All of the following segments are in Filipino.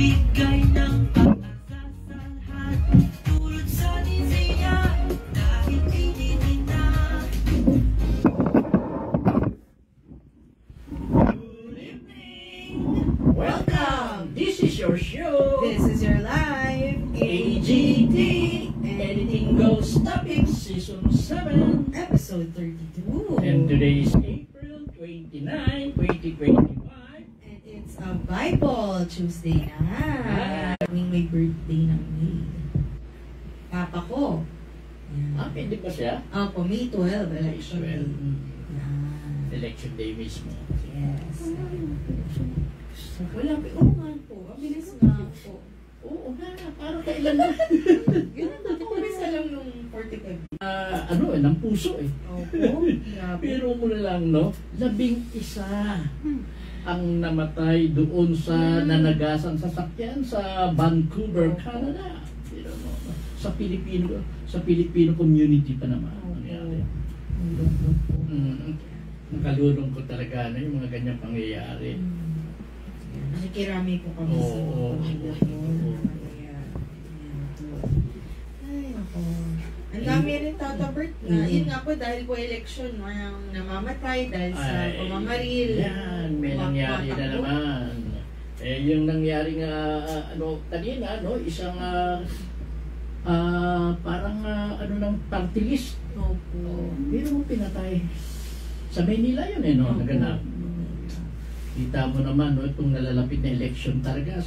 Nagbigay ng pag-asa sa lahat, tulad sa diseya, dahil pinitin na. Good evening! Welcome! This is your show. This is your live AGT Anything Goes Topics Season 7. episode 32. And today is April 29, 2025. And it's a Bible Tuesday na. May birthday ng May. Papa ko. Ah, pwede ba siya? Opo, May 12, election day. Yan. Election day mismo. Yes. Wala, oo nga po. Ang bilis nga po. Oo nga, parang kailan na. Ganun na po. Bisa lang nung 45. Ng puso eh. Opo. Grabe. Pero mo na lang, no? 11 ang namatay doon sa nanagasan sasakyan sa Vancouver, Canada. Pero, no, sa Filipino community pa naman nangyari. Nakalulong ko talaga na yung mga ganyang pangyayari. Nakikirami po kami sa pamilya ko. Ay, ako. Ang dami rin tatabert na. Yun nga po, dahil po election, ang namamatay dahil sa pamamaril. Yan, may nangyari na naman. Yung nangyari nga, kanina, isang parang ng party list. Opo. Pero mo pinatay. Sa Manila yun naganap. Kita mo naman, itong nalalapit na election talaga,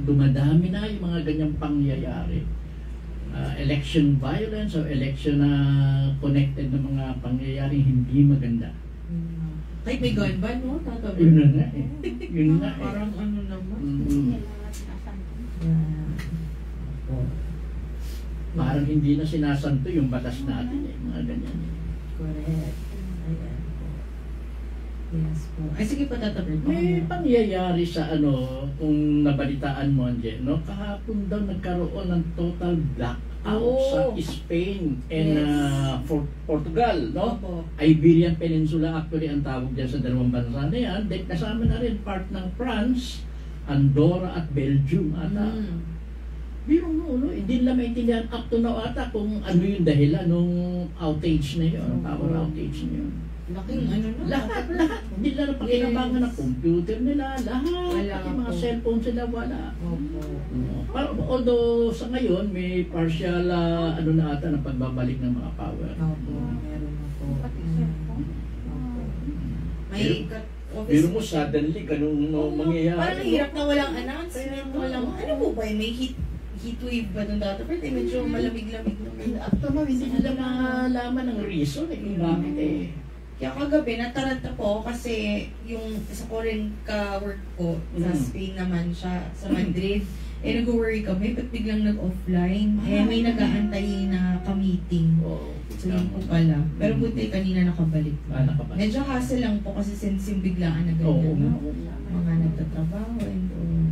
dumadami na yung mga ganyang pangyayari. Election violence o election na connected na mga pangyayaring hindi maganda. Kahit may gun ban, no? Tatabert. Yun na nga eh. Yun na eh. Parang ano naman. Parang hindi na sinasanto yung batas natin eh. Mga ganyan. Correct. Ayan po. Yes po. Ay, sige pa, tatabert po. May pangyayari sa kung nabalitaan mo, Anje, kahapon daw nagkaroon ng total blackout sa Spain and Portugal, no? Opo. Iberian Peninsula actually ang tawag dyan sa dalawang bansa na yan. Then kasama na rin part ng France, Andorra at Belgium ata. Pero hindi nila maintindihan up to now ata kung ano yung dahilan nung outage na yun, power outage na yun. Laking Lahat. Hindi nila napakinabangan ng computer nila, lahat. Yung mga cellphone sila, wala. Opo. Although sa ngayon, may partial na ata ng pagbabalik ng mga power. Opo, meron na po. May Pero mo suddenly, ganun mangyayari. Parang nahirap na walang announcement, walang, ano po ba, may heat wave ba doon dati? Pero medyo malamig-lamig naman. At naman, hindi nila malaman ng reason kung bakit eh. Kaya kagabi, nataranta po kasi yung isa ko rin ka-work ko sa Spain naman siya, sa Madrid. Nag-worry kami, ba't biglang nag-offline? May nag-aantay na ka-meeting. So yun po pala. Pero buti kanina nakabalik. Medyo hassle lang po kasi since yung biglaan na ganyan. Mga nagtatrabaho and all.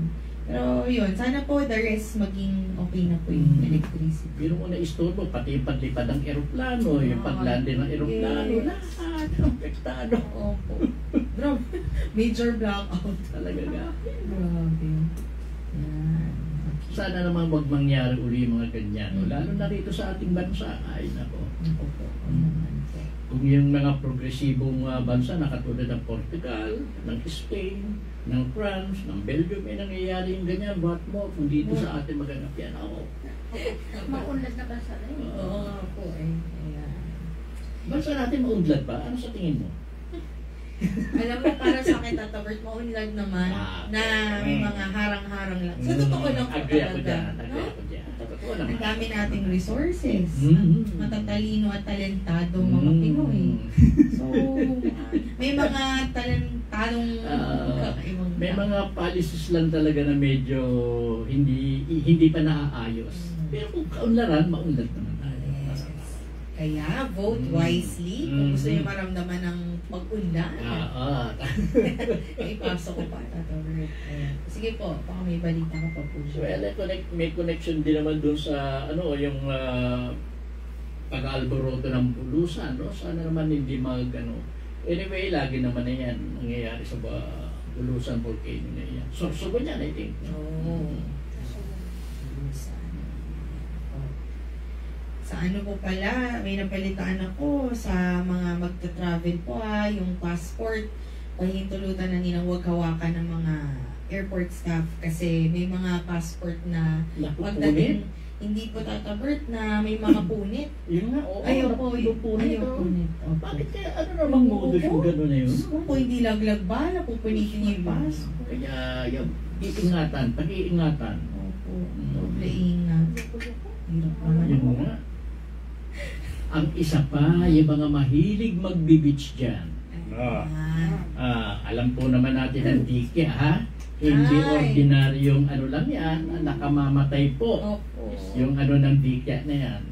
Pero yun, sana po the rest maging okay na po yung electricity. Pero kung na-istorbo, pati yung paglipad ng eroplano, yung paglandi ng eroplano, lahat apektado. Opo. Grabe. Major blackout talaga nga. Grabe. Yan. Sana naman wag mangyari uli yung mga ganyan. Lalo na rito sa ating bansa. Ay, nako. Kung yung mga progresibong bansa na katulad ng Portugal, ng Spain, ng France, ng Belgium, may nangyayari yung ganyan. What more kung dito sa atin maganap yan ako. Maunlad na bansa rin. Oo po eh. Bansa natin maunlad ba? Ano sa tingin mo? Alam mo, para sa akin, tatabert, maunlad naman na may mga harang-harang lang. Sa totoo lang po Agree ako dyan. Ang dami nating resources. Matatalino at talentado mga Pinoy. So, may mga talentadong may mga policies lang talaga na medyo hindi pa naaayos. Pero kung kaunlaran, maunlad naman tayo. Kaya, vote wisely. Kung gusto niyo maramdaman ng pag-unlad. Ipasok ko pa. Sige po, baka may balita ka pa po. Well, may connection din naman dun sa yung pag-alboroto ng bulusan. Sana naman hindi Anyway, lagi naman na yan nangyayari sa bulusan volcano na yan. Source ba yan, I think? Sa ano po pala, may napalitaan ako sa mga magta-travel po yung passport, pahintulutan ng inang huwag hawakan ng mga airport staff kasi may mga passport na Nakukunin. pagdating hindi po tatabert na may mga punit. Yun nga, oo. Ayaw po, napupunit. ayaw punit. Opo. Bakit kaya ano namang modus yung gano'n na yun? Kung po hindi laglag ba, napupunitin niyo yung passport. Kaya yung iingatan, pag-iingatan. Opo, doble ingat. Hirap naman Yun po. nga. Ang isa pa, yung mga mahilig magbe-beach dyan. Alam po naman natin ang dike, ha? Hindi Ay. ordinaryong ano lang yan, nakamamatay po. Opo. Yung ano ng dike na yan.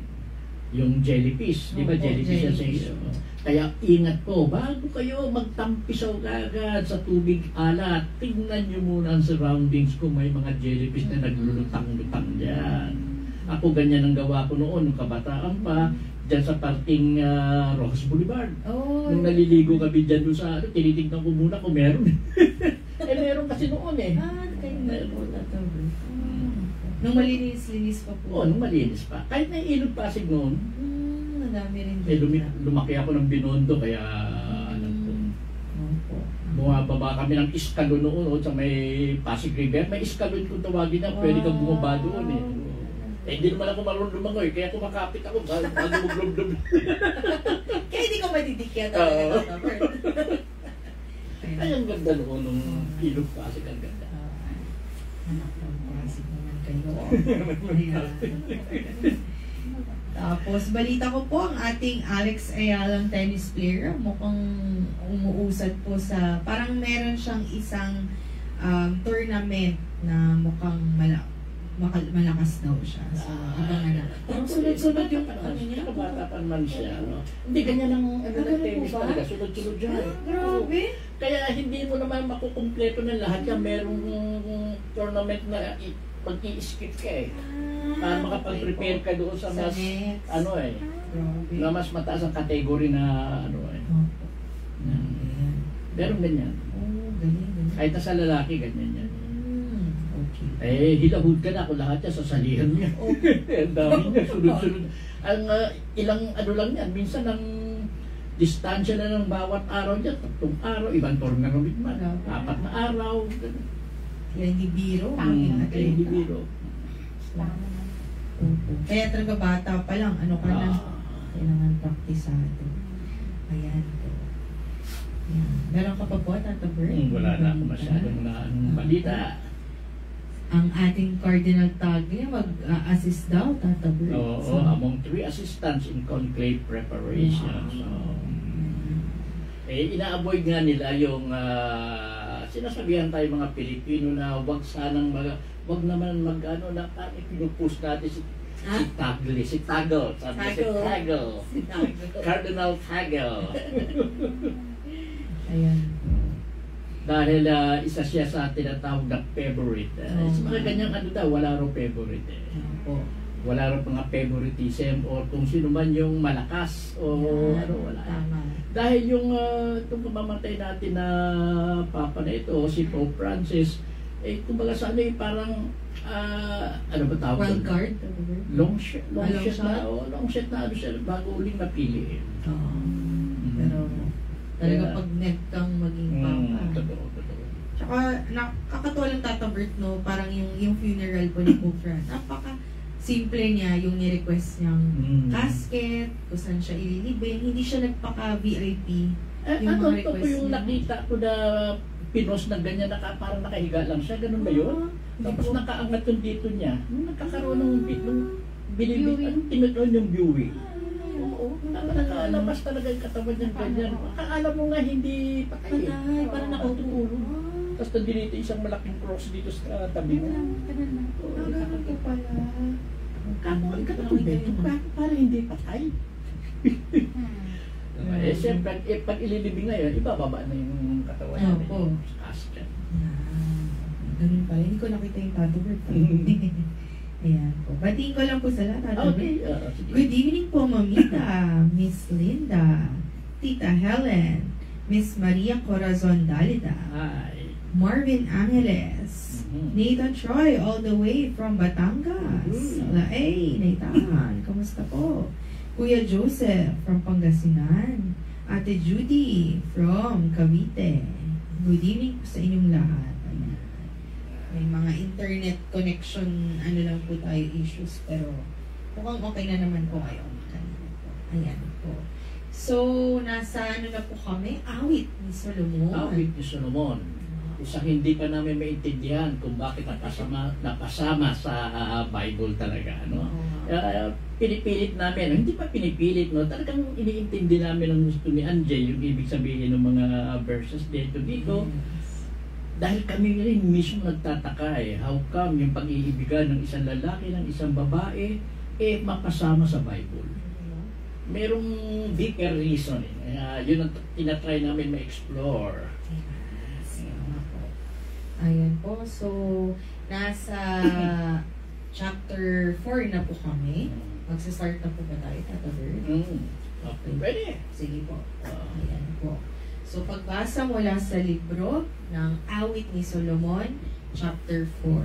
Yung jellyfish, di ba Opo, jellyfish yan sa jellyfish. iyo? Kaya ingat po, bago kayo magtampisaw agad sa tubig alat, tingnan nyo muna ang surroundings kung may mga jellyfish na naglulutang-lutang dyan. Ako ganyan ang gawa ko noon, nung kabataan pa, dyan sa parting Rojas Boulevard. Oh, Nung naliligo kami dyan doon sa ano, tinitignan ko muna kung meron. Meron kasi noon eh. kayo na po tatabert. Nung malinis-linis pa po. Oo, nung malinis pa. Kahit na ilog Pasig noon, Madami rin lumaki ako ng Binondo, kaya alam ko. Opo. Bumababa kami ng iskalon noon sa may Pasig River. May iskalon kung tawagin na, pwede kang bumaba doon eh. Hindi naman ako marunong lumangoy, kaya kumakapit ako bago maglublob. Kaya hindi ko madidikya Oo. talaga tatabert. Ay, ang ganda noon nung ilog Pasig, ang ganda. Anak ng Pasig naman kayo. Ayan. Tapos, balita ko po ang ating Alex Ayalang tennis player. Mukhang umuusad po sa, parang meron siyang isang tournament na mukhang malakas daw siya. So, abangan na. Parang sunod-sunod yung ano niya. Kabata pa naman siya. No? Hindi, ganyan ang ano ng tennis ba? talaga. Sunod-sunod dyan. Grabe. Kaya hindi mo naman makukumpleto ng lahat yan. Merong tournament na mag-i-skip ka eh. Para makapag-prepare ka doon sa mas, next. ano eh, Grabe. na mas mataas ang category na ano eh. Opo. Meron ganyan. Oh, galing. Kahit na sa lalaki, ganyan yan. Okay. Eh, hilahod ka na kung lahat yan, sasalihan niya. Ang dami niya, sunod-sunod. Ang ilang ano lang yan, minsan ang distansya na ng bawat araw niya, 3 araw, ibang tournament man, 4 na araw. Kaya hindi biro. Kaya hindi biro. Kaya talaga bata pa lang, ano ka na, kailangan praktisado. Ayan po. Ayan. Meron ka pa po, Tata Bert? Wala na ako masyadong na balita. Ang ating Cardinal Tagle, mag-assist daw, Tata Bert. Oo, among 3 assistants in conclave preparation. So, ina-avoid nga nila yung sinasabihan tayo mga Pilipino na wag sanang wag naman mag-ano na parang pinupush natin si Tagle, si Tagle, sabi si Tagle. Cardinal Tagle. Ayan. Dahil isa siya sa tinatawag na favorite. Sa mga ganyang ano daw, wala raw favorite eh. Po. Wala raw mga favoritism o kung sino man yung malakas o ano, wala. Tama. Dahil yung itong kamamatay natin na Papa na ito, si Pope Francis, kumbaga sa ano parang, ano ba tawag? Wild card, Tata Bert? Long shot long na, shot? long shot na ano siya, bago uling napili. Oo. Pero, talaga pag net kang maging papa. Totoo. Tsaka, nakakatuwa lang Tata Bert, no? Parang yung funeral po ni Pope Francis. Napaka-simple niya yung ni-request niyang casket, kung saan siya ililibing. Hindi siya nagpaka-VIP. Yung mga Ito po request yung niya. nakita ko na pinos na ganyan, parang nakahiga lang siya, ganun ba yun? Tapos nakaangat yung dito niya. Nung nagkakaroon ng anong tinutuan yung viewing. Oo, nakalabas talaga yung katawan niyang ganyan. Akala mo nga hindi patay. Patay, parang nakatulog. Tapos nandito isang malaking cross dito sa tabi mo. Ganun ko pala. Parang hindi patay. Siyempre, pag ililibing na yun, ibababa na yung katawan niya. Opo. Casket. Ganun pala. Hindi ko nakita yung Tata Bert. Ayan po. Batiin ko lang po sa lahat, Tata Bert. Okay. Good evening po, Mamita, Miss Linda, Tita Helen, Miss Maria Corazon Dalida, Hi. Marvin Angeles, Nathan Troy, all the way from Batangas. Wala, Nathan, kamusta po? Kuya Joseph from Pangasinan. Ate Judy from Cavite. Good evening po sa inyong lahat. Ayan. May mga internet connection, lang po tayo issues, pero mukhang okay na naman po kayo. Ayan po. So, nasa na po kami? Awit ni Solomon. Awit ni Solomon. Isang hindi pa namin maintindihan kung bakit napasama sa Bible talaga. No? Pinipilit namin, hindi pa pinipilit, no? Talagang iniintindi namin ang gusto ni Anjay, yung ibig sabihin ng mga verses dito. Dahil kami rin mismo nagtataka how come yung pag-iibigan ng isang lalaki ng isang babae mapasama sa Bible. Merong deeper reason. Yun ang tinatry namin ma-explore. Ayan po. So, nasa chapter 4 na po kami. Magsa-start na po ba tayo, Tata Bird? Okay. Ready? Sige po. Ayan po. So, pagbasa mula sa libro ng Awit ni Solomon, chapter 4.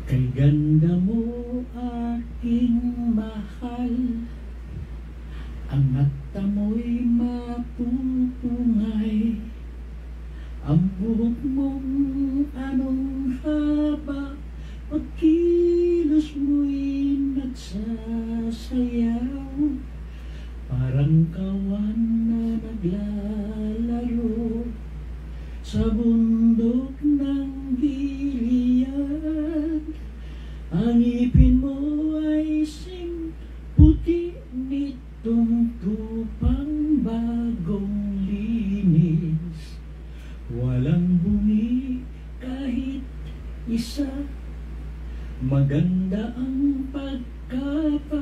Kay ganda mo aking mahal, ang mata mo'y mapupungay, ang buhok mong anong haba, pagkilos mo'y nagsasayaw, parang kawan na naglalaro sa bundok ng Gilead. Ang ipin mo ay puti nitong tupang bagong linis. Walang bumi kahit isa, maganda ang pagkaparis.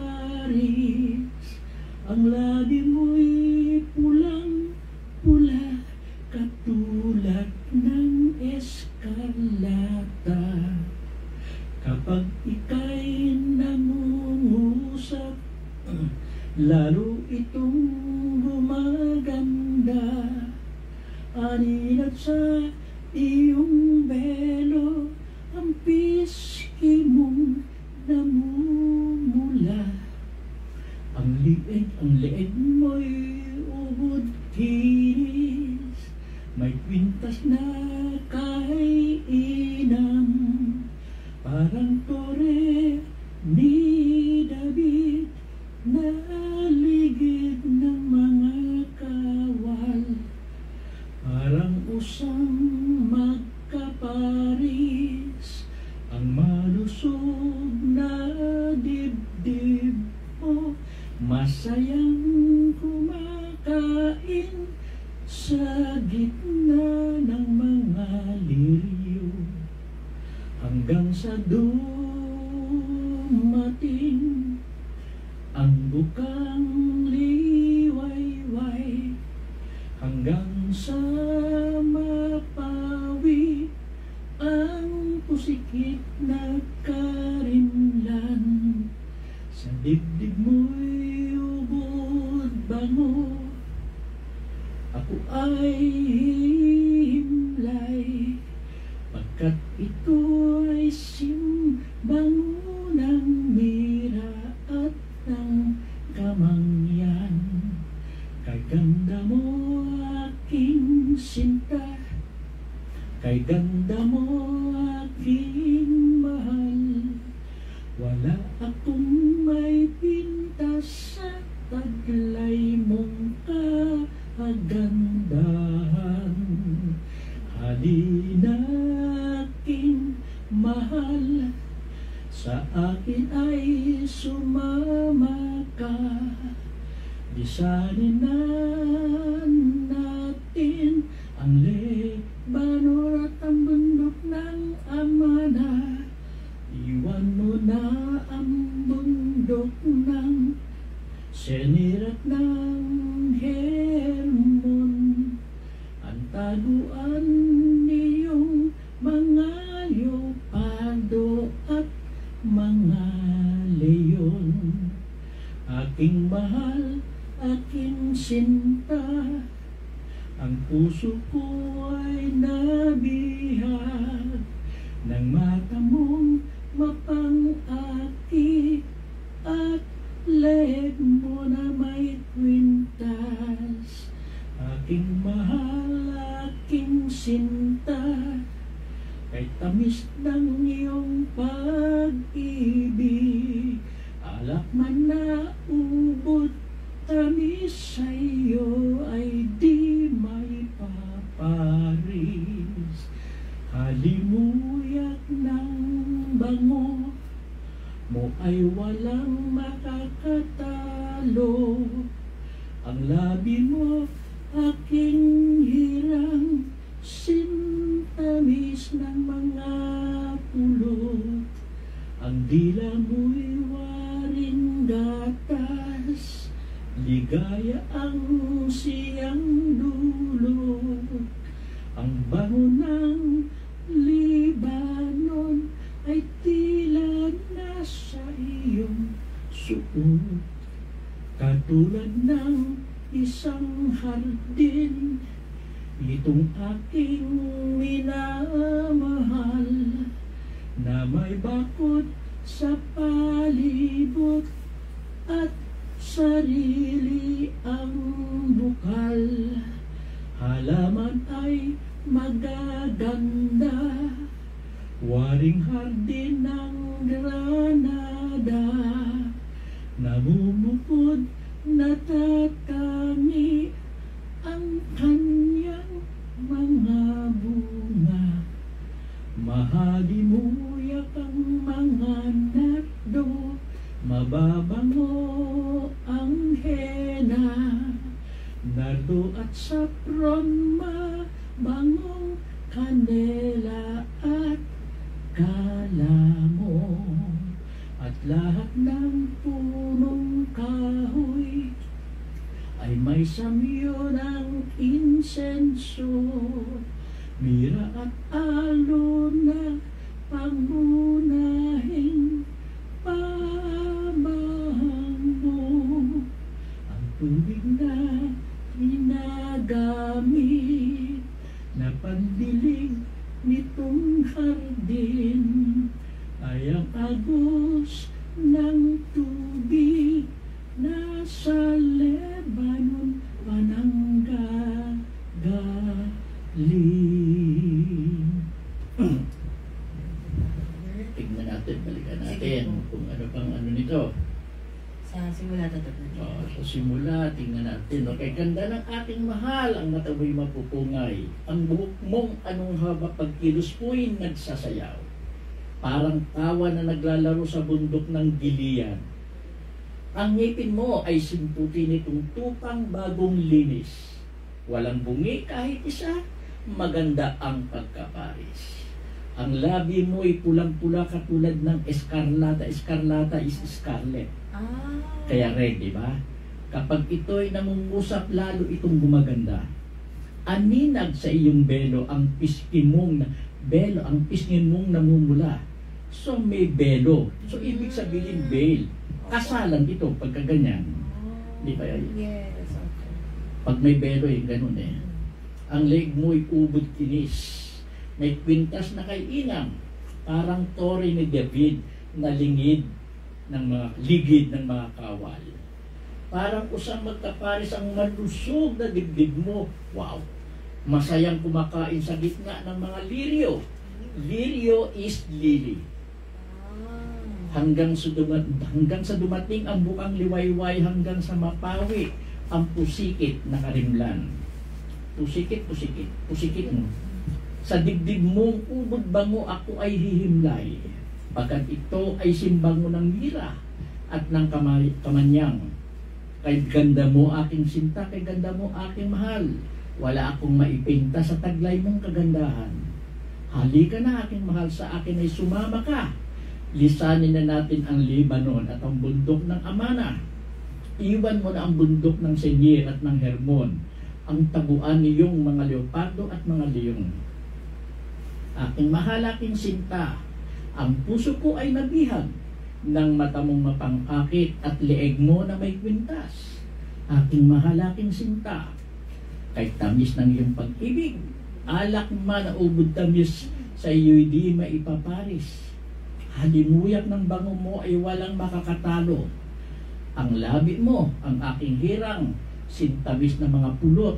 Ang labi mo'y pulang-pula, katulad ng eskalata. Kapag ika'y nangungusap, lalo itong gumaganda. Aninat sa iyong belo, ang piski mong namumula. Ang leeg mo'y ubod kinis, may kwintas na kaiinam, parang tore ni David na ligid ng mga kawal, parang usang magkaparis, ang malusog na dibdib mo, masayang kumakain sa gitna ng mga liryo, hanggang sa dumating ang bukang liwayway, hanggang sa mapawi ang pusikit na karinlan. Sa dibdib mo'y ubod bango, ako ay himlay, pagkat ito ay simbango ng mira at ng kamangyan. Kay ganda mo aking sinta, kay ganda mo aking mahal, wala akong may pintas sa taglay mong kagandahan. Halina aking mahal, sa akin ay sumama ka. Lisanin na natin ang Lebanon at ang bundok ng Amana. Iwan mo na ang bundok ng Senir at ng Hermon, ang taguan niyong mga leopardo at mga leon. Aking mahal, aking sinta, ang puso ko ay nabiha tamis ng iyong pag-ibig. Alak man na ubod, tamis sa iyo ay di may paparis. Halimuyak ng bango mo ay walang makakatalo. Ang labi mo aking hirang, sintamis ng mga pulot. Ang dila mo'y waring gatas, ligaya ang siyang dulot. Ang bango ng Libanon ay tila nasa iyong suot. Katulad ng isang hardin, itong aking minamahal, na may bakod sa palibot at sarili ang bukal. Halaman ay magaganda, waring hardin ng Granada. Namumukod na tatangi ang kanyang mga bunga. Mahalimuyak ang mga nardo, mababango ang hena. Nardo at sapron, mabangong kanela at kalamo. At lahat ng punong kahoy ay may samyo ng insenso. Mira at alo na pangunahing pamahang mo. Ang tubig na ginagamit na pandilig nitong hardin ay ang agos ng tubig na sa Lebanon pananggagaling. Tignan natin, balikan natin kung ano pang ano nito. Sa simula tatapos. Sa simula, tingnan natin. Okay, ganda ng ating mahal, ang mata mo'y mapupungay. Ang buhok mong anong haba pagkilos mo'y nagsasayaw. Parang tawa na naglalaro sa bundok ng Gilead. Ang ngipin mo ay simputi nitong tupang bagong linis. Walang bungi kahit isa, maganda ang pagkaparis. Ang labi mo ay pulang-pula katulad ng escarlata. Escarlata is scarlet. Kaya red, di ba? Kapag ito'y namungusap, lalo itong gumaganda. Aninag sa iyong belo ang pisngi mong namumula. So may belo. So ibig sabihin veil. Kasalan ito pagka ganyan. Di ba yan? Yes, okay. Pag may belo, ganun eh. Ang leg mo'y ubod kinis. May kwintas na kay inang. Parang tori ni David na ligid ng mga kawal. Parang usang magkaparis ang malusog na dibdib mo. Wow! Masayang kumakain sa gitna ng mga liryo. Liryo is lily. Hanggang sa dumating ang bukang liwayway, hanggang sa mapawi ang pusikit na karimlan. Pusikit mo. Sa dibdib mong ubod bango ako ay hihimlay, pagkat ito ay simbango ng mira at ng kamanyang. Kay ganda mo aking sinta, kay ganda mo aking mahal, wala akong maipinta sa taglay mong kagandahan. Halika na aking mahal, sa akin ay sumama ka. Lisanin na natin ang Lebanon at ang bundok ng Amana. Iwan mo na ang bundok ng Senir at ng Hermon, ang tabuan niyong mga leopardo at mga leong. Aking mahal, aking sinta, ang puso ko ay nabihag ng mata mong mapangakit at leeg mo na may kwintas. Aking mahal, aking sinta, kay tamis ng iyong pag-ibig, alak man na ubod tamis, sa iyo'y di maipaparis. Halimuyak ng bango mo ay walang makakatalo. Ang labi mo, ang aking hirang, sintamis ng mga pulot.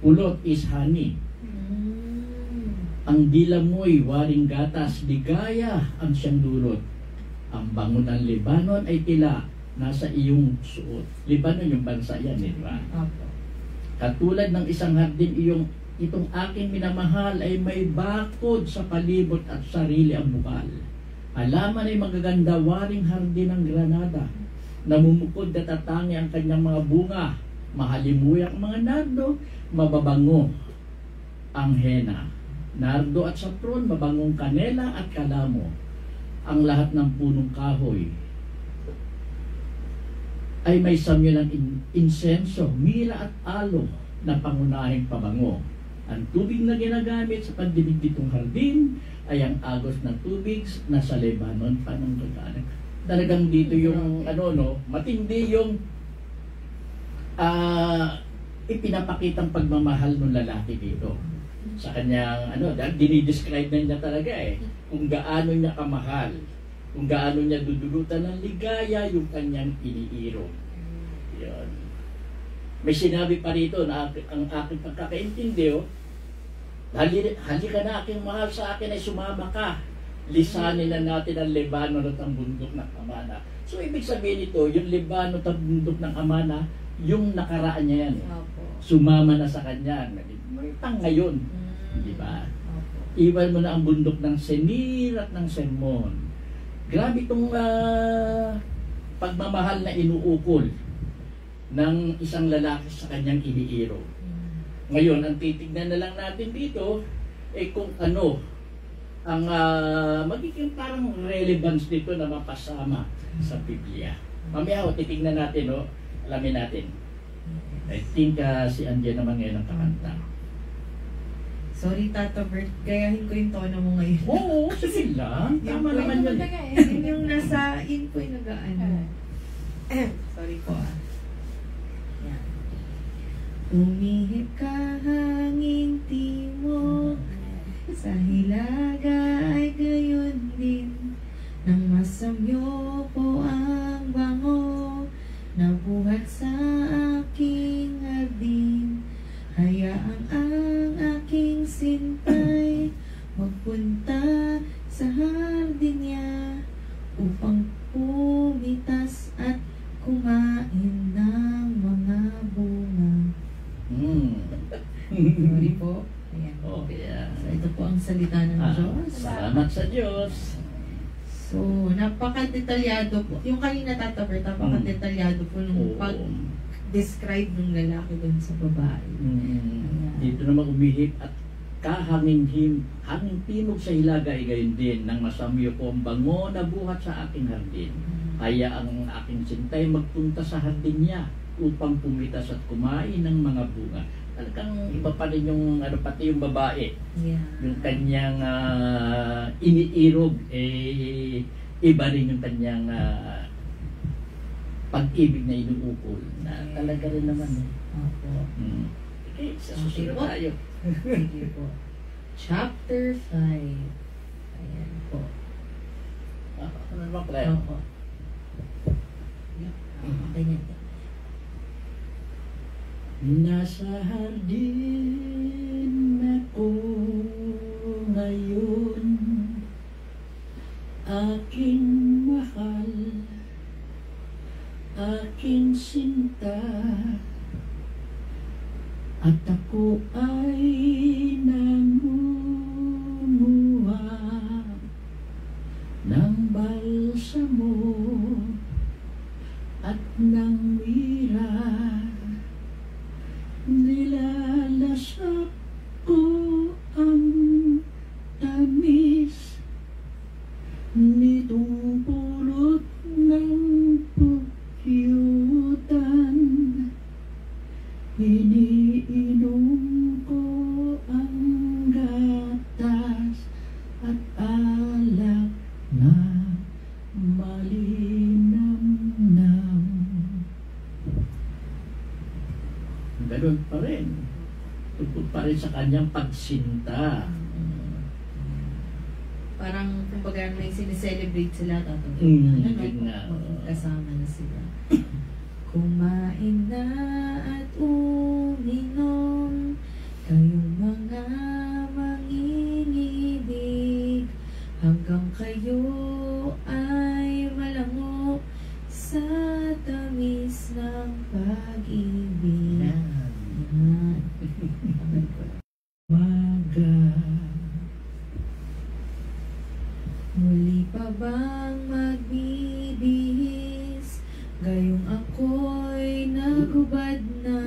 Pulot is honey. Ang dila mo'y waring gatas, ligaya ang siyang dulot. Ang bango ng Lebanon ay tila nasa iyong suot. Lebanon yung bansa yan, di ba? Opo. Katulad ng isang hardin, itong aking minamahal ay may bakod sa palibot at sarili ang bukal. Alaman ay magaganda waring hardin ng Granada. Namumukod na tatangi ang kanyang mga bunga. Mahalimuy ang mga nardo, mababango ang hena. Nardo at sapron, mabangong kanela at kalamo. Ang lahat ng punong kahoy ay may samyo ng insenso, mira at alo na pangunahing pabango. Ang tubig na ginagamit sa pandinig ditong hardin ay ang agos ng tubig na sa Lebanon pananggagamit. Talagang dito yung matindi yung ipinapakitang pagmamahal ng lalaki dito. Sa kanyang dahil dinidescribe na niya talaga kung gaano niya kamahal, kung gaano niya dudulutan ng ligaya yung kanyang iniiro. Yun. May sinabi pa rito na ang aking pagkakaintindi, halika na aking mahal sa akin ay sumama ka. Lisanin na natin ang Lebanon at ang bundok ng Amana. So ibig sabihin nito, yung Lebanon at ang bundok ng Amana, yung nakaraan niya yan. Sumama na sa kanya. May pang ngayon. Di ba? Iwan mo na ang bundok ng Senir at ng Sermon. Grabe itong pagmamahal na inuukol ng isang lalaki sa kanyang iniiro. Ngayon, ang titignan na lang natin dito kung ano ang magiging parang relevance dito na mapasama sa Biblia. Mamaya titignan natin, alamin natin. I think si Angie naman ngayon ang kakanta. Sorry, Tata Bert. Gayahin ko yung tono mo ngayon. Oo, sige lang. Tama naman yun. Yun yung nasa in ko yung nagaan. Sorry po Yan. Umihip ka hanging timog, sa hilaga ay gayon din, nang masamyo po ang bango, nabuhat sa aking hardin. Hayaan ang aking sintay magpunta sa hardin niya, upang pumitas at kumain ng mga bunga. Sorry po. Ayan. Okay. So, ito po ang salita ng Diyos. Salamat sa Diyos. So, napaka-detalyado po. Yung kanina Tataber, napaka-detalyado po nung pag-describe ng lalaki doon sa babae. Dito naman umihip at hanging timog sa hilaga ay gayon din, nang masamyo ko ang bango na buhat sa aking hardin. Kaya ang aking sintay magpunta sa hardin niya upang pumitas at kumain ng mga bunga. Talagang iba pa rin yung pati yung babae. Yeah. Yung kanyang iniirog, iba rin yung kanyang pag-ibig na inuukol. Na talaga rin naman. Opo. Okay, sa susunod tayo. Sige po. Chapter 5. Ayan po. Ano naman pala? Opo. Ganyan. Nasa hardin ako ngayon, aking mahal, aking sinta, at ako ay nangunguha ng balsamo at ng mira. Nilalasap ko ang tamis nitong pulot ng pukyutan. Iniinom ko ang gatas at alak na malinamnam. Ganun pa rin. Tugtog pa rin sa kanyang pagsinta. Parang, kumbaga, may sineselebrate sila, Tato. Yun nga. Kasama na sila. Kumain na at uminom, kayong mga mangingi hanggang kayo ay malango sa tamis ng pag-ibig. Yan. Maga. Muli pa bang magbibihis, gayong ako'y nagubad na.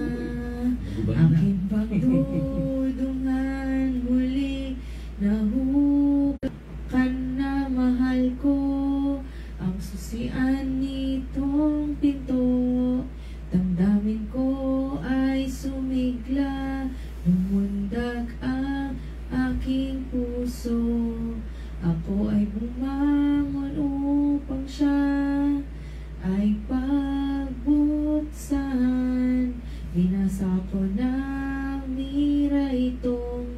Aking pagdudungan muli, nahukan na mahal ko ang susian nitong pinto. Damdamin ko ay sumigla, lumundag ang aking puso. Ako ay bumangon upang siya ay pagbuksan. Binasa ko ng mira itong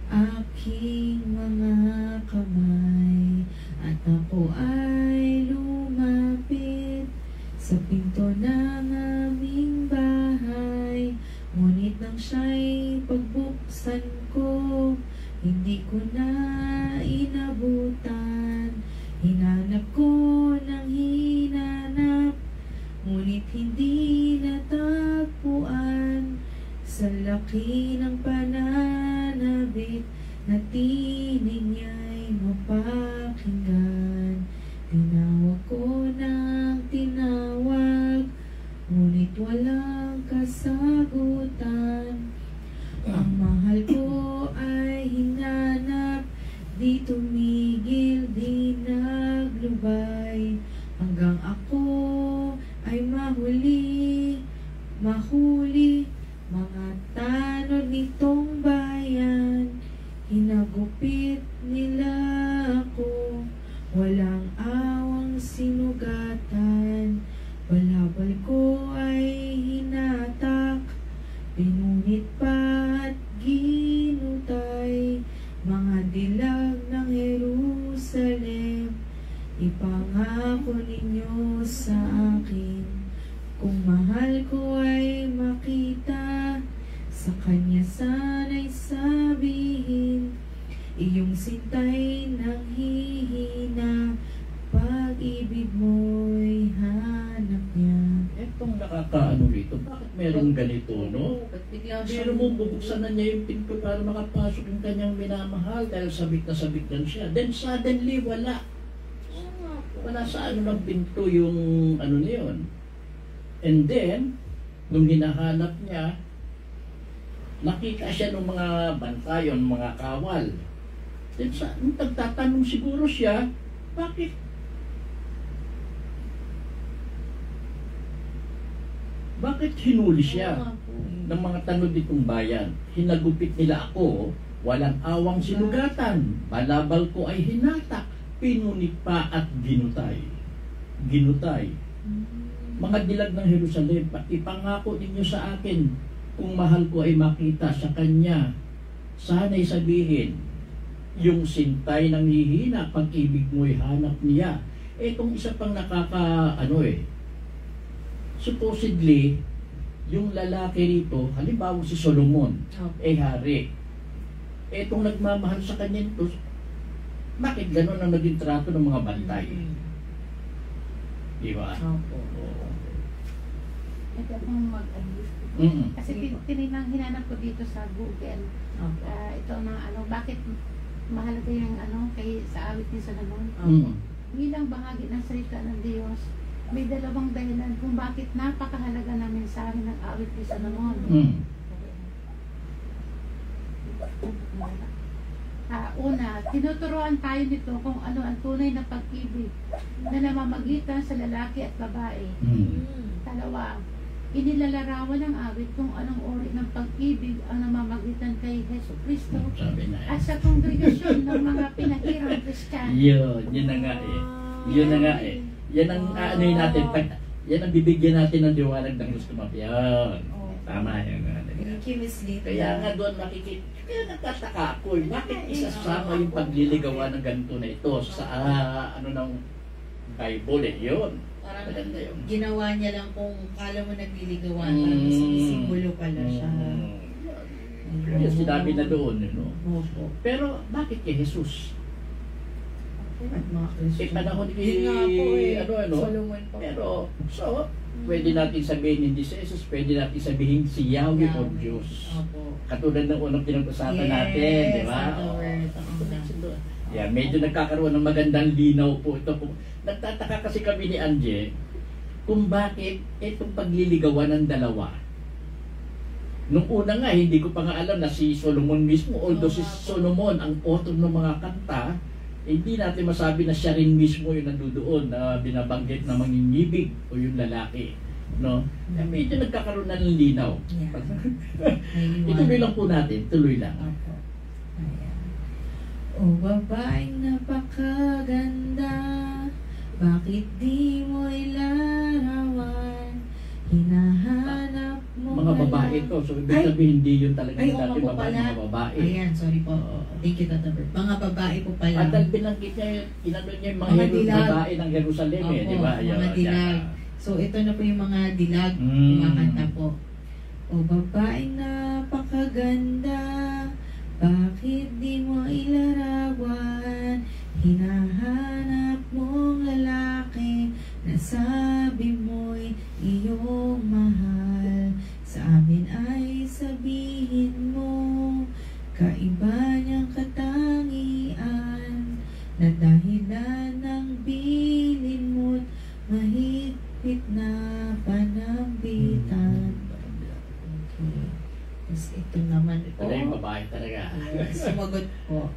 aking mga kamay, at ako ay lumapit sa pinto ng aming bahay. Ngunit nang siya'y pagbuksan ko, hindi ko na inabutan. Hinanap ko ng hinanap, ngunit hindi natagpuan. Sa laki ng pananabik na tinig niya'y mapakinggan. Tinawag ko ng tinawag, ngunit walang kasagutan. Ang mahal ko ay hinanap, di tumigil, di naglubay, hanggang ako ay mahuli mga tanod nitong bayan. Hinagupit nila ako, walang awang sinugatan. Balabal ko ay hinatak, pinunit pa at ginutay. Mga dilag ng Jerusalem, ipangako ninyo sa akin. Kung mahal ko ay makita, sa kanya sana'y sabihin, iyong sintay nang hihina, pag-ibig mo'y hanap niya. Etong nakakaano rito, bakit merong ganito, no? Ba't bigla Pero mo bubuksan na niya yung pinto para makapasok yung kanyang minamahal dahil sabik lang siya. Then suddenly, wala. Wala sa ano ng pinto yung ano na yun. And then, nung hinahanap niya, nakita siya ng mga bantayon, mga kawal. Then nung nagtatanong siguro siya, bakit? Bakit hinuli siya ng mga tanod nitong bayan? Hinagupit nila ako, walang awang sinugatan. Balabal ko ay hinatak, pinunit pa at ginutay. Mga dilag ng Jerusalem, ipangako ninyo sa akin, kung mahal ko ay makita sa kanya, sana'y sabihin, yung sintay ng hihina, pag-ibig mo'y hanap niya. Itong isa pang supposedly, yung lalaki rito, halimbawa si Solomon, hari. Etong nagmamahal sa kanya ito, bakit gano'n ang naging trato ng mga bantay? Diba? Oo. Ito pong mag-abuse. Kasi hinanap ko dito sa Google. Ito na bakit mahalaga yung sa awit ni Solomon. Bilang bahagi ng salita ng Diyos, may dalawang dahilan kung bakit napakahalaga na mensahe ng awit ni Solomon. Una, tinuturuan tayo nito kung ano ang tunay na pag-ibig na namamagitan sa lalaki at babae. Dalawa, inilalarawan ng awit kung anong uri ng pag-ibig ang namamagitan kay Hesus Kristo at sa kongregasyon ng mga pinahirang Kristiyano. Yun na nga eh. Yan ang aanoy natin. Yan ang bibigyan natin ng liwanag ng gusto mapiyan. Tama yun. Thank you, Miss Lita. Kaya nga doon makikita. Kaya nagtataka ako bakit isasama yung pagliligawan ng ganito na ito sa ng Bible yun. Parang Maganda yun. ginawa niya lang kung kala mo nagliligawan, parang sumisimbolo pala siya. Kaya sinabi na doon, Opo. Pero bakit kay Jesus? At mga Christian. panahon ni Yun nga po ano, Solomon po. pero, so, pwede natin sabihin hindi si Jesus, pwede natin sabihin si Yahweh o Yahweh. Diyos. Opo. Katulad ng unang pinag-usapan Yes, natin, di ba? the word. Yeah, medyo nagkakaroon ng magandang linaw po ito. Nagtataka kasi kami ni Anje kung bakit itong pagliligawan ng dalawa. Nung una nga, hindi ko pa nga alam na si Solomon mismo, although si Solomon ang author ng mga kanta, hindi natin masabi na siya rin mismo yung nandoon na binabanggit na mangingibig o yung lalaki. No? Medyo nagkakaroon na ng linaw. Yeah. Ituloy lang po natin, tuloy lang. Opo. Ayan. O babaeng napakaganda, bakit di mo ilarawan? Hinahanap mo Mga babae to, so ibig sabihin hindi yun talaga Ay, yung dati oo, babae, pala. mga babae. Ayan, sorry po. Thank you, Tata Bert. Mga babae po pala. At dahil binanggit niya, inano niya yung Mga mga dilag. babae ng Jerusalem eh, Opo, di ba? mga Yun, dilag. yeah. So, ito na po yung mga dilag, Mm. kumakanta po. O babaeng napakaganda, bakit di mo ilarawan? Hinahanap mong lalaki, nasabi mo'y iyong mahal. Sa amin ay sabihin mo, kaiba niyang katangian, na dahilan ng bilin mo't mahigpit na panambitan. Okay. Tapos ito naman po. Ito na yung babae talaga. Sumagot po.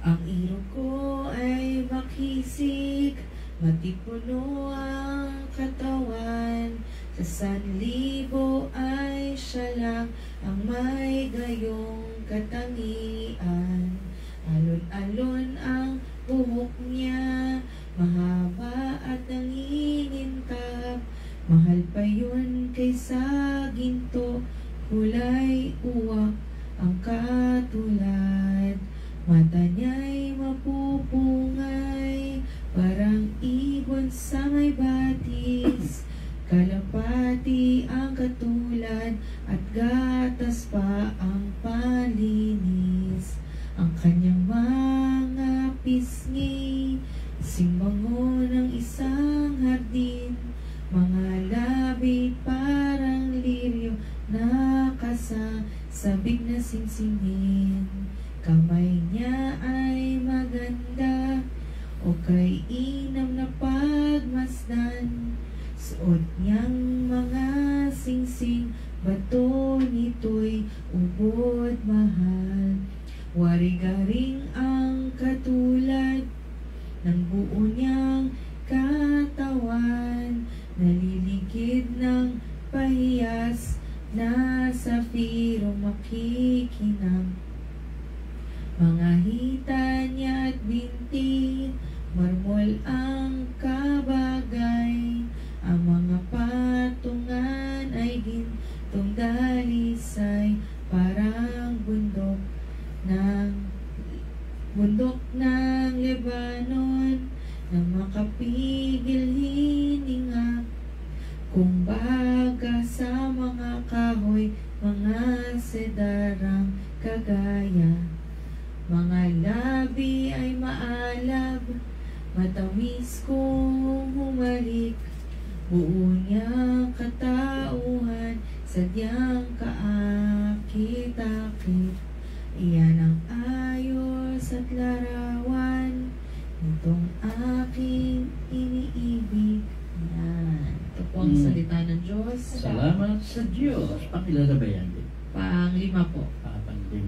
Ang iro ko ay makisig, matipuno ang katawan. Sa sanlibo ay siya lang ang may gayong katangian. Alon-alon ang buhok niya, mahaba at nangingintab. Mahal pa yun kaysa ginto, kulay uwak ang katulad. Mata niya'y mapupungay, parang ibon sa may batis. Kalapati ang katulad at gatas pa ang palinis. Ang kanyang mga pisngi, simbango ng isang hardin. Mga labi parang liryo na kasasabik na singsingin. Kamay niya ay maganda, o kay inam na pagmasdan. Suot niyang mga singsing, bato nito'y ubod mahal. Wari-garing ang katulad ng buo niyang katawan, naliligid ng pahiyas na safiro makikinang. Mga hita niya at binti, marmol ang kabagay. Ang mga patungan ay gintong dalisay, parang bundok ng Lebanon na makapigil hininga. Kung baga sa mga kahoy, mga sedarang kagaya. Mga labi ay maalab, matamis kung humalik. Buo niyang katauhan, sadyang kaakit-akit. Iyan ang ayos at larawan nitong aking iniibig. Yan. Ito po ang salita ng Diyos. Salamat sa Diyos. Pakilala ba yan? Pang-5 po. Pang-5.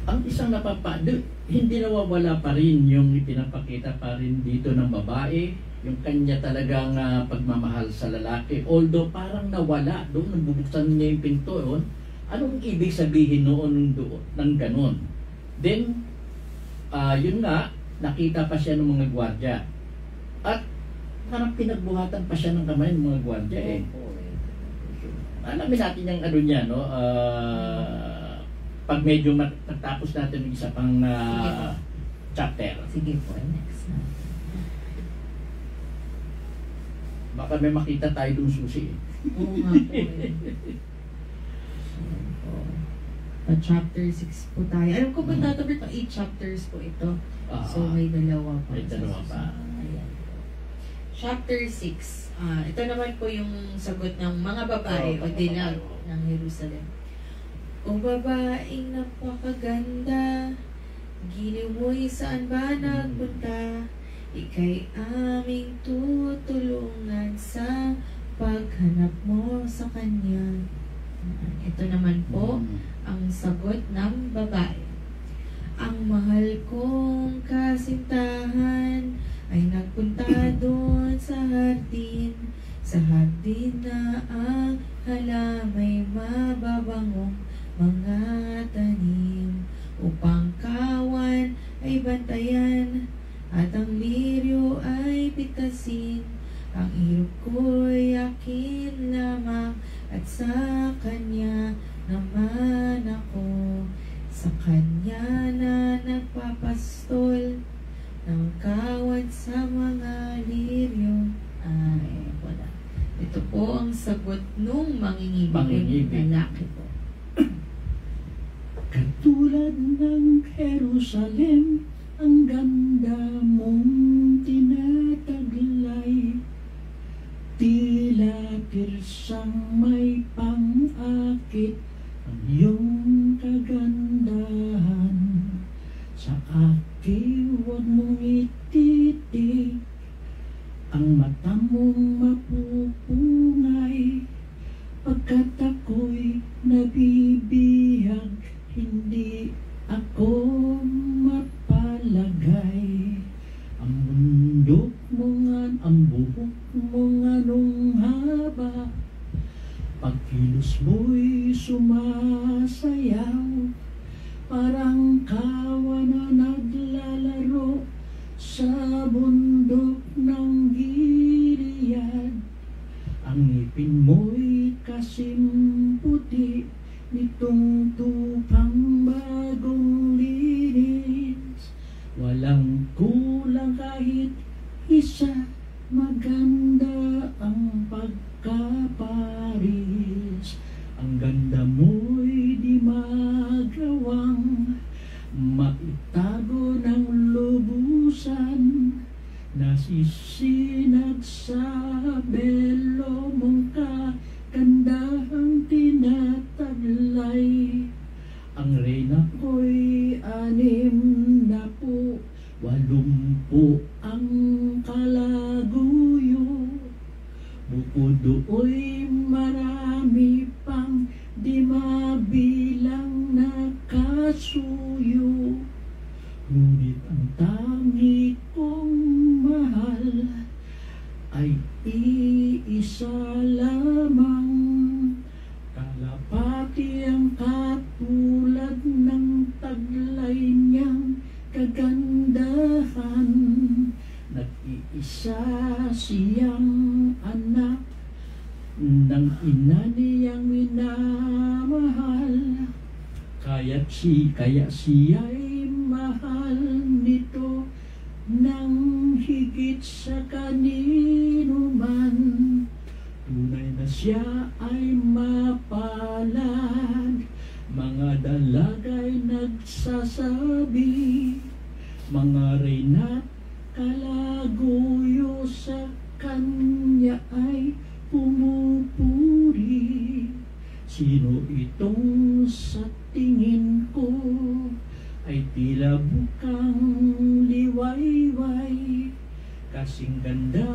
Ang isang hindi nawawala pa rin yung ipinapakita pa rin dito ng babae, yung kanya talagang pagmamahal sa lalaki. Although parang nawala doon, nang bubuksan niya yung pinto yun. Anong ibig sabihin noon ng ganun? Then, yun nga, nakita pa siya ng mga gwardya. At parang pinagbuhatan pa siya ng kamay ng mga gwardya eh. Alamin natin yung ano niya, no? Pag medyo matapos natin ng isa pang chapter. Sige po, next na. Baka may makita tayo dun susi. Oo nga po. Pa-chapter 6 po tayo. Alam ko ba tatabi pa 8 chapters po ito. So may dalawa pa. May dalawa pa. Ayan. Chapter 6. Ito naman po yung sagot ng mga babae o dilag ng Jerusalem. O babaeng napakaganda, giliw mo'y saan ba nagpunta? Ika'y aming tutulungan sa paghanap mo sa kanya. Ito naman po ang sagot ng babae. Ang mahal kong kasintahan ay nagpunta doon sa hardin na ang halamay mababangong mga tanim, upang kawan ay bantayan at ang liryo ay pitasin. Ang hirap ko'y akin lamang at sa kanya naman ako. Sa kanya na nagpapastol ng kawan sa mga liryo. Ay, wala. Ito po ang sagot nung mangingibig lalaki po. Katulad ng Jerusalem, ang ganda mong tinataglay, tila tirsang may pang-akit ang iyong kagandahan. Sa akin huwag mong ititig, ang mata mong mapupungay, pagkat ako'y nabibihag, hindi ako mapalagay. Ang bundok mo nga, ang buhok mo nga nung haba, pagkilos mo'y sumasayaw, parang kawan na naglalaro sa bundok ng Gilead. Ang ngipin mo'y kasing puti nitong tupang bagong linis. Walang kulang kahit isa, maganda ang pagkaparis. Ang ganda mo'y di magawang maitago ng lubusan, nasisinag sa belo mong kagandahang tinataglay. Ang reyna ko'y 80 ang kalaguyo, bukod do'y marami pang di mabilang na kasuyo. Ngunit ang tangi kong mahal ay iisa lamang, kalapati ang katulad ng taglay niyang kagandahan. Nag-iisa siyang anak ng ina niyang minamahal, kaya siya'y mahal nito nang higit sa kanino man. Tunay na siya ay mapalad, mga dalagay nagsasabi, mga reyna't kalaguyo sa kanya ay pumupuri. Sino itong sa tingin ko ay tila bukang liwayway, kasing ganda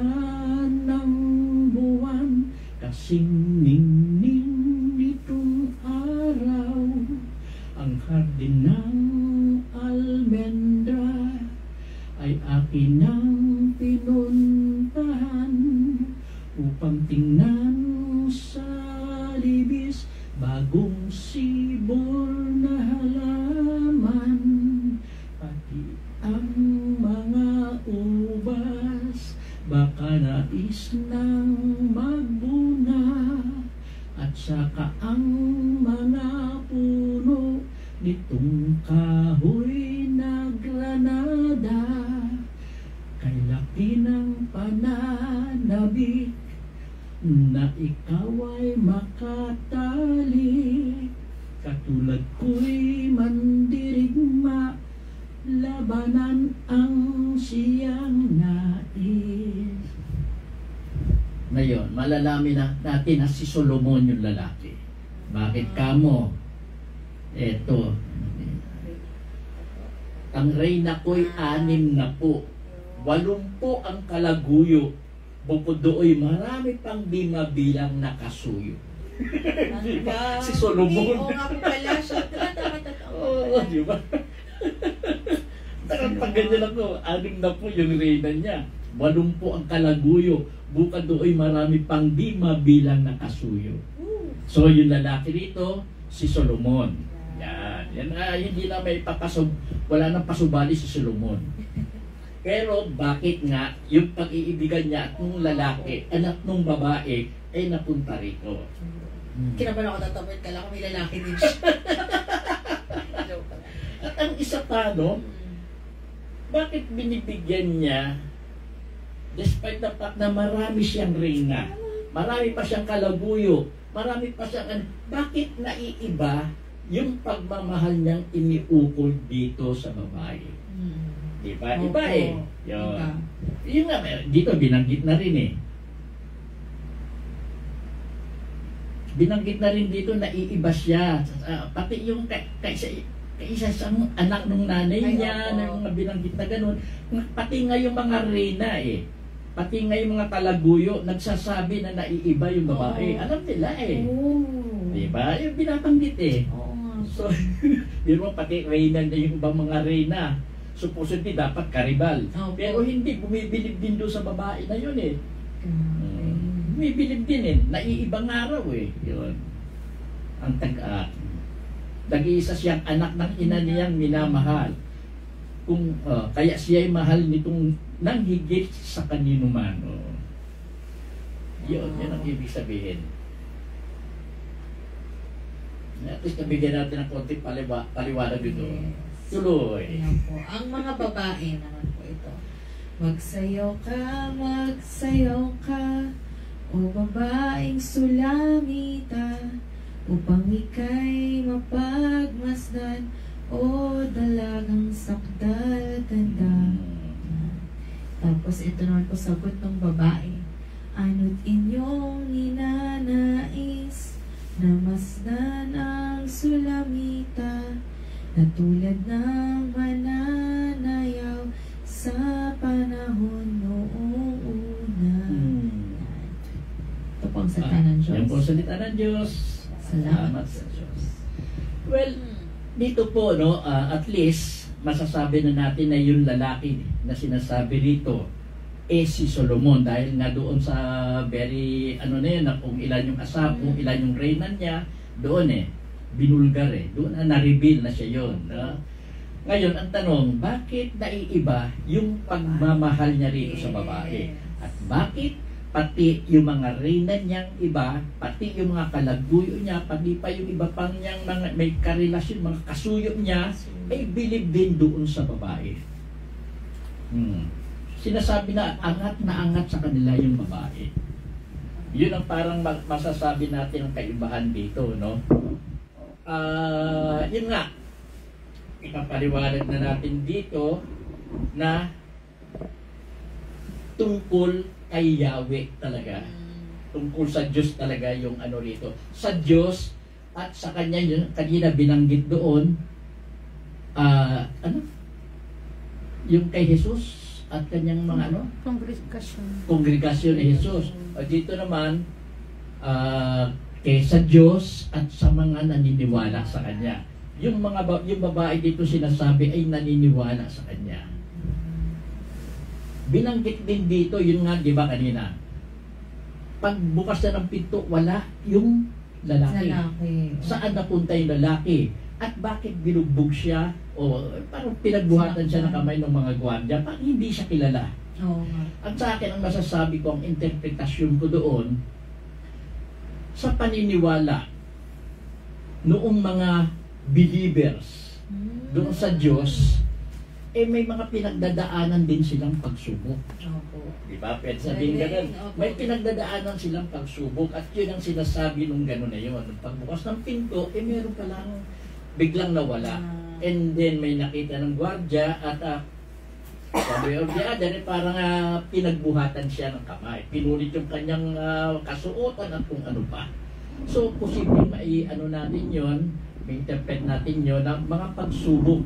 ng buwan, kasing ningning nitong araw. Ang hardin ng almendra ay akin ang pinuntahan, upang tingnan sa libis bagong sibol na halaman, pati ang mga ubas baka nais nang magbunga, at saka ang mga puno nitong kahoy na granada. Kay laki ng pananabik na ikaw ay makatali, katulad ko'y labanan ang siyang nais. Ngayon, malalamin natin na si Solomon yung lalaki. Bakit kamo? Eto, ang reyna ko'y 60, 80 ang kalaguyo, bukod do'y marami pang di mabilang na kasuyo. Si Solomon. Oo nga po pala siya. Tama. Oo, di ba? Pag ganyan ako, 60 yung reyna niya, 80 ang kalaguyo, bukod do'y marami pang di mabilang na kasuyo. So yung lalaki rito, si Solomon. Yan hindi na may wala nang pasubali si Solomon. Pero bakit nga yung pag-iibigan niya at nung lalaki, anak nung babae, ay napunta rito? Kinabahan ako, tatapert ka lang kung may lalaki din siya. At ang isa pa, no, bakit binibigyan niya, despite the fact na marami siyang reyna, marami pa siyang kalaguyo, marami pa siyang, bakit naiiba yung pagmamahal niyang iniukol dito sa babae? Diba? Iba eh. Yun. Yun nga, dito binanggit na rin eh. Binanggit na rin dito na iiba siya. Pati yung kaisa sa anak ng nanay niya, na mga binanggit na ganun. Pati nga yung mga reyna eh. Pati nga yung mga kalaguyo, nagsasabi na naiiba yung babae. Alam nila eh. Diba? Yung binabanggit eh. So, yun mo, pati reyna na yung ibang mga reyna. Supposedly dapat karibal. Pero hindi, bumibilib din doon sa babae na yun eh. Bumibilib din eh. Naiibang araw eh. Yun. Ang nag-iisa siyang anak ng ina niyang minamahal. Kaya siya ay mahal nitong nang higit sa kanino man. Yun ang ibig sabihin. At least nabigyan natin ng konting paliwanag dito. Tuloy. Ayan po. Ang mga babae naman po ito. Magsayaw ka, o babaeng sulamita, upang ika'y mapagmasdan, o dalagang sakdal ganda. Tapos ito naman po sagot ng babae. Ano't inyong ninanais, na masdan ang sulamita, na tulad ng mananayaw sa panahon noong una. Ito po ang salita ng Diyos. Yan po ang salita ng Diyos. Salamat sa Diyos. Well, dito po, no, at least, masasabi na natin na yung lalaki na sinasabi dito, si Solomon. Dahil nga doon sa very, na yun, kung ilan yung asap, kung ilan yung reyna niya, doon binulgar doon na-reveal na siya yun. Ngayon, ang tanong, bakit naiiba yung pagmamahal niya rito sa babae? At bakit pati yung mga reyna niyang iba, pati yung mga kalaguyo niya, pati pa yung iba pang niyang mga, may karelasyon, mga kasuyo niya, ay bilib din doon sa babae. Sinasabi na angat sa kanila yung babae. Yun ang parang masasabi natin ang kaibahan dito, no? Yun nga, ipapaliwanag na natin dito na tungkol kay Yahweh talaga. Tungkol sa Diyos talaga yung rito. Sa Diyos at sa Kanya, yun, kanina binanggit doon, yung kay Jesus at kanyang mga kongregasyon ni Jesus. Dito naman, sa Diyos at sa mga naniniwala sa Kanya. Yung babae dito sinasabi ay naniniwala sa Kanya. Binanggit din dito, yun nga, di ba kanina? Pagbukas na ng pinto, wala yung lalaki. Saan napunta yung lalaki? At bakit binugbog siya? O parang pinagbuhatan siya ng kamay ng mga gwardiya? Parang hindi siya kilala. At sa akin, ang masasabi ko, ang interpretasyon ko doon, sa paniniwala noong mga believers doon sa Diyos, may mga pinagdadaanan din silang pagsubok. Diba? Pwede sabihin ganun. May pinagdadaanan silang pagsubok at yun ang sinasabi nung gano'n na yun. Pagbukas ng pinto, meron palang biglang nawala. And then may nakita ng gwardya at sabi of the other, parang pinagbuhatan siya ng kamay. Pinulit yung kanyang kasuotan at kung ano pa. So, posibleng natin yon, may interpret natin yon ng mga pagsubok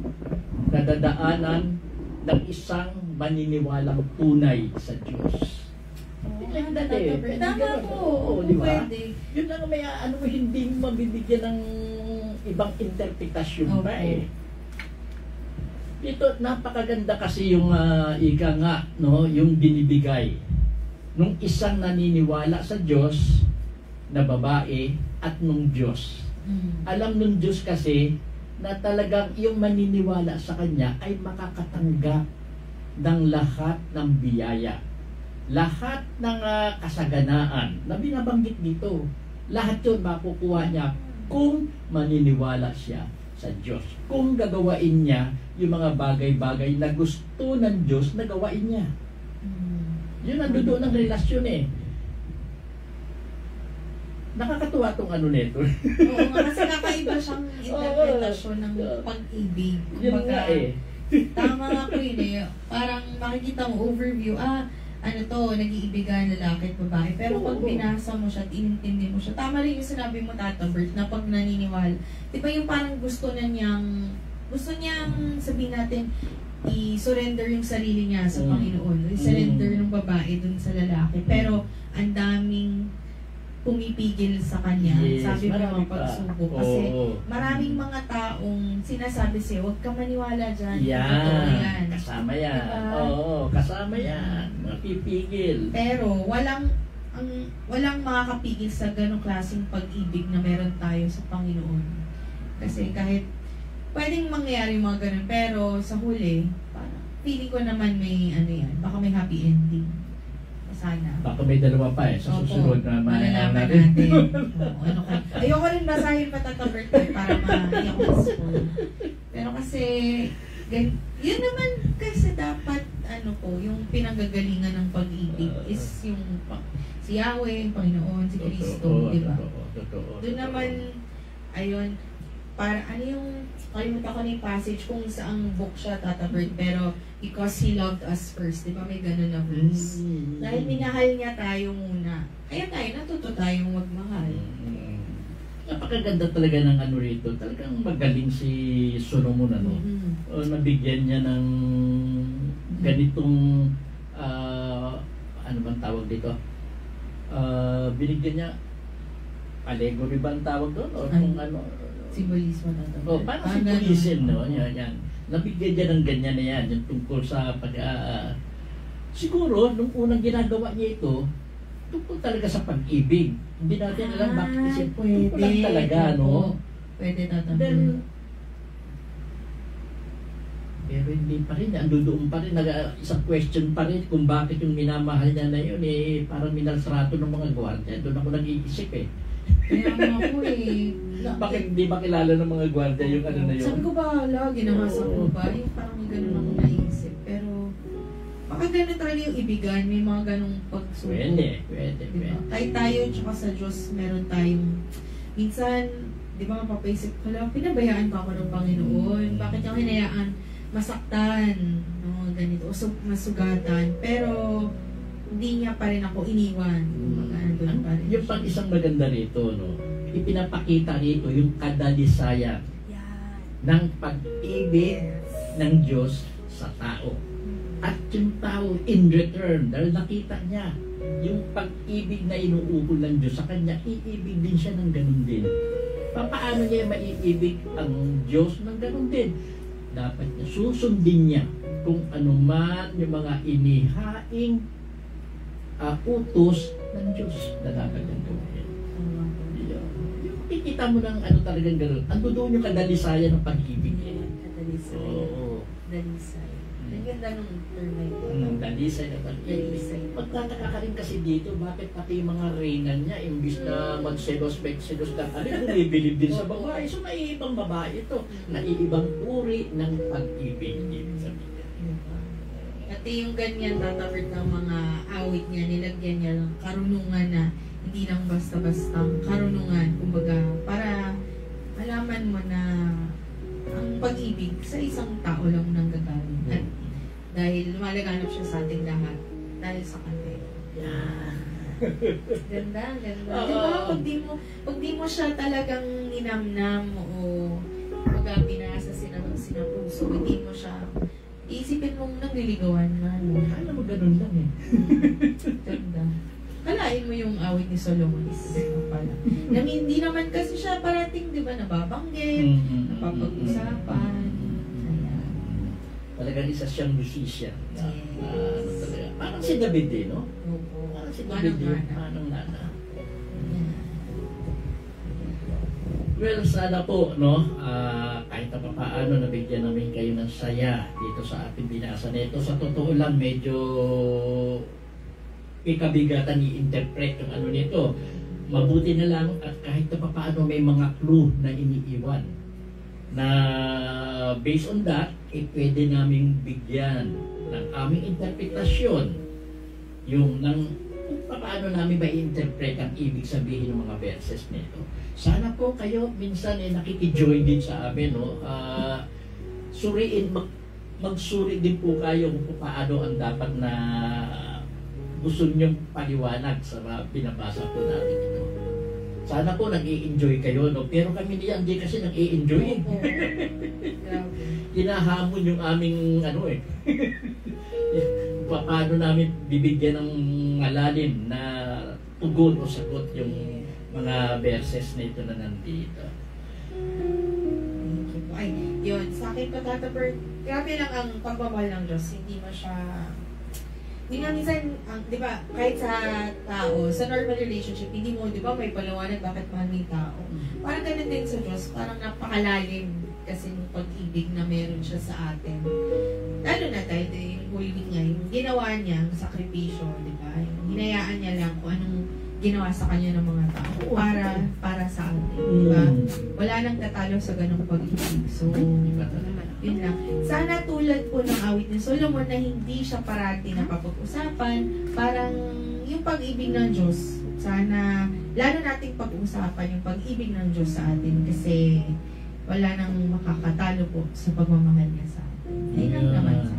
na dadaanan ng isang maniniwalang tunay sa Diyos. Tama po. Di ba? Pwede. Yun lang may hindi mo mabibigyan ng ibang interpretasyon pa eh. Ito, napakaganda kasi yung ika nga, no, yung binibigay nung isang naniniwala sa Diyos na babae at nung Diyos. Alam nung Diyos kasi na talagang yung maniniwala sa Kanya ay makakatanggap ng lahat ng biyaya. Lahat ng kasaganaan na binabanggit dito, lahat yun makukuha niya kung maniniwala siya sa Diyos. Kung gagawain niya yung mga bagay-bagay na gusto ng Diyos na gawain niya. Yun ang doon ng relasyon eh. Nakakatuwa tong ano nito. Oo nga, kasi kakaiba siyang interpretasyon ng pag-ibig. Yun nga eh. Tama nga po yun eh. Parang makikita mo overview, ano to, nag-iibigan lalaki at babae. Pero pag binasa mo siya at inintindi mo siya, tama rin yung sinabi mo, Tata Bert, na pag naniniwala. Di ba yung parang gusto niyang sabihin natin, i-surrender yung sarili niya sa Panginoon. I-surrender ng babae dun sa lalaki. Pero ang daming pumipigil sa kanya. Yes, Sabi mo marami mga pagsubok. Kasi maraming mga taong sinasabi sa'yo, huwag ka maniwala dyan. Totoo yan. Kasama yan. Diba? Oo, kasama yan. Mapipigil. Pero walang makakapigil sa ganong klaseng pag-ibig na meron tayo sa Panginoon. Kasi kahit pwedeng mangyari mga ganun, pero sa huli, parang feeling ko naman may baka may happy ending. Sana. Baka may dalawa pa eh, sa susunod na malalaman natin. Ayoko rin basahin pa Tata Bert para ma-iyak ko spoil. Pero kasi, yun naman kasi dapat, yung pinanggagalingan ng pag-ibig is yung si Yahweh, Panginoon, si Kristo, di ba? Doon naman, ayun, para kalimutan ko na yung passage kung saang book siya, Tata Bert, pero because He loved us first, di ba may ganun na verse? Dahil minahal niya tayo muna, kaya natuto tayong magmahal. Napakaganda talaga ng rito. Talagang magaling si Solomon, nabigyan niya ng ganitong, ano bang tawag dito? Binigyan niya, allegory ba ang tawag doon? O kung Simbolismo na ito. Paano simbolism, no? Yan. Nabigyan niya ng ganyan na yan, yung tungkol sa siguro, nung unang ginagawa niya ito, tungkol talaga sa pag-ibig. Hindi natin alam bakit isip ko lang talaga, no? Pwede Tata Bert. Then, pero hindi pa rin, andoon pa rin, isang question pa rin kung bakit yung minamahal niya na yun, parang minalsrato ng mga gwardiya. Doon ako nag-iisip eh. Kaya nga po eh. Bakit hindi ba kilala ng mga gwardiya yung na yun? Sabi ko ba, ginahasa ko ba? Yung parang may ganun akong naisip. Pero, baka ganun talaga yung ibigan. May mga ganung pagsubok. Pwede. Kahit tayo, tsaka sa Diyos, meron tayong, minsan, di ba mapapaisip ko lang, pinabayaan pa ako ng Panginoon. Bakit yung hinayaan masaktan, no, ganito, o masugatan. Pero, hindi niya pa rin ako iniwan. Yung pang isang maganda rito, no, ipinapakita rito yung kadalisayan ng pag-ibig ng Diyos sa tao. At yung tao in return, dahil nakita niya yung pag-ibig na inuukol ng Diyos sa kanya, iibig din siya ng ganun din. Paano niya maiibig ang Diyos ng ganun din? Dapat niya susundin niya kung ano man yung mga inihaing utos ng Diyos na dapat niyang gawin. Yung ikita mo ng talagang gano'n, ando doon yung kadalisayan ng pag-ibig niya. Dalisay. Ang ganda nung term na ito. Dalisay na pag-ibig. Magtataka ka rin kasi dito, bakit pati yung mga reyna niya, imbis na magselos ka, bumibilib din sa babae. So, naiibang babae ito. Naiibang uri ng pag-ibig. Ibig sabihin. At yung ganyan, Tata Bert, ng mga awit niya, nilagyan niya ng karunungan na hindi lang basta-basta karunungan, kumbaga, para malaman mo na ang pag-ibig sa isang tao lang nanggagaling. At dahil lumalaganap siya sa ating lahat dahil sa kanya. Ganda, ganda. Di ba? Pag di mo siya talagang ninamnam o pinasa sinapuso, hindi mo siya, iisipin mong nagliligawan man. Alam mo, ganun lang eh. Ganda. Kalain mo yung awit ni Solomon is pala. Hindi naman kasi siya parating, di ba, nababanggit, napapag-usapan. Ayan. Talagang isa siyang musician. Yes. Parang si David eh, no? Oo. Parang si David eh. Manang-mana. Manang-mana. Well, sana po, no, kahit pa paano nabigyan namin kayo ng saya dito sa ating binasa na ito. Sa totoo lang, medyo ikabigatan i-interpret yung ano nito. Mabuti na lang at kahit pa paano may mga clue na iniiwan na based on that, pwede naming bigyan ng aming interpretasyon yung ng kung paano namin ba i-interpret ang ibig sabihin ng mga verses nito. Sana po kayo minsan nakikijoin din sa amin, no? Magsuri din po kayo kung paano ang dapat na gusto niyong paliwanag sa binabasa po natin ito. Sana po nag-i-enjoy kayo, no? Pero kami hindi kasi nag-i-enjoy. Hinahamon yung aming paano namin bibigyan ng malalim na tugon o sagot yung mga verses na ito na nandito. Ay, yun. Sa akin pa, Tata Bert, grabe lang ang pagmamahal ng Diyos. Hindi mo siya... Hindi nga minsan, di ba, kahit sa tao, sa normal relationship, hindi mo, di ba, may paliwanag bakit mahal mo yung tao. Parang ganun din sa Diyos, parang napakalalim kasi ng pag-ibig na meron siya sa atin. Lalo na tayo, yung huling nga, yung ginawa niya, yung sakripisyo, di ba? Yung hinayaan niya lang kung anong ginawa sa kanya ng mga tao para sa atin, di ba? Wala nang tatalo sa ganung pag-ibig. So, yun lang. Sana tulad po ng awit ni Solomon na hindi siya parati napapag-usapan, parang yung pag-ibig ng Diyos, sana lalo nating pag-usapan yung pag-ibig ng Diyos sa atin kasi wala nang makakatalo po sa pagmamahal niya sa atin. Ayun lang naman sa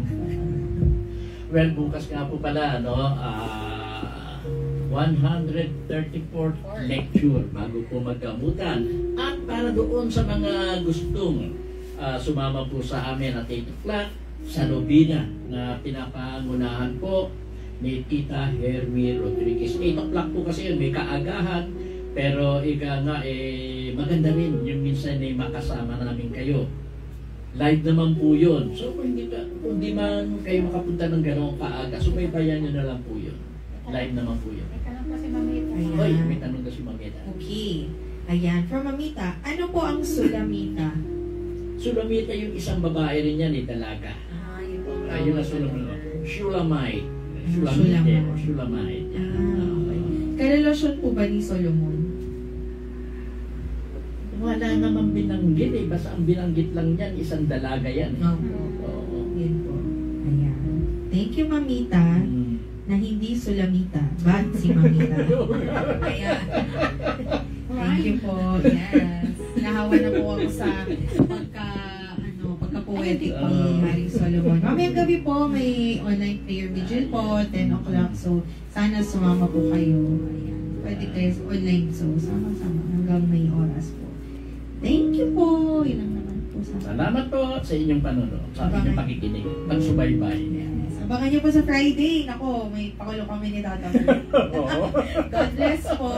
Well, bukas nga po pala, no? 134th lecture bago po magkamutan. At para doon sa mga gustong sumama po sa amin at 8 o'clock sa Robina na pinapangunahan po ni Tita Hermie Rodriguez. 8 o'clock po kasi yun, may kaagahan, pero ika nga maganda rin yung minsan makasama namin kayo. Live naman po yun. So kung hindi man kayo makapunta ng gano'ng kaaga, sumaybayan nyo na lang po yun. Live naman po yun. May tanong pa si Mamita. Oy, may tanong na si Mamita. Okay. Ayan. From Mamita, ano po ang Sulamita? Sulamita yung isang babae rin yan, dalaga. Yun po. Yun na Sulamita. Shulamite. Shulamite. Or Shulamite. Okay. Karelasyon po ba ni Solomon? Wala naman binanggit basta ang binanggit lang yan, isang dalaga yan. Oo. Yun po. Ayan. Thank you, Mamita. Na hindi Sulamita, but si Mamita. Ayan. Thank you po. Yes. Nahawa na po ako sa pagka-poetic ni Haring Solomon. Mamayang gabi po, may online prayer vigil po, 10 o'clock. So, sana sumama po kayo. Ayan. Pwede kayo online. So, sama-sama hanggang may oras po. Thank you po. Yun lang naman po sa Salamat po sa inyong panonood, sa inyong pakikinig, pagsubaybay. Yes. Abangan niyo po sa Friday. Nako, may pakulo kami ni Tata. God bless po.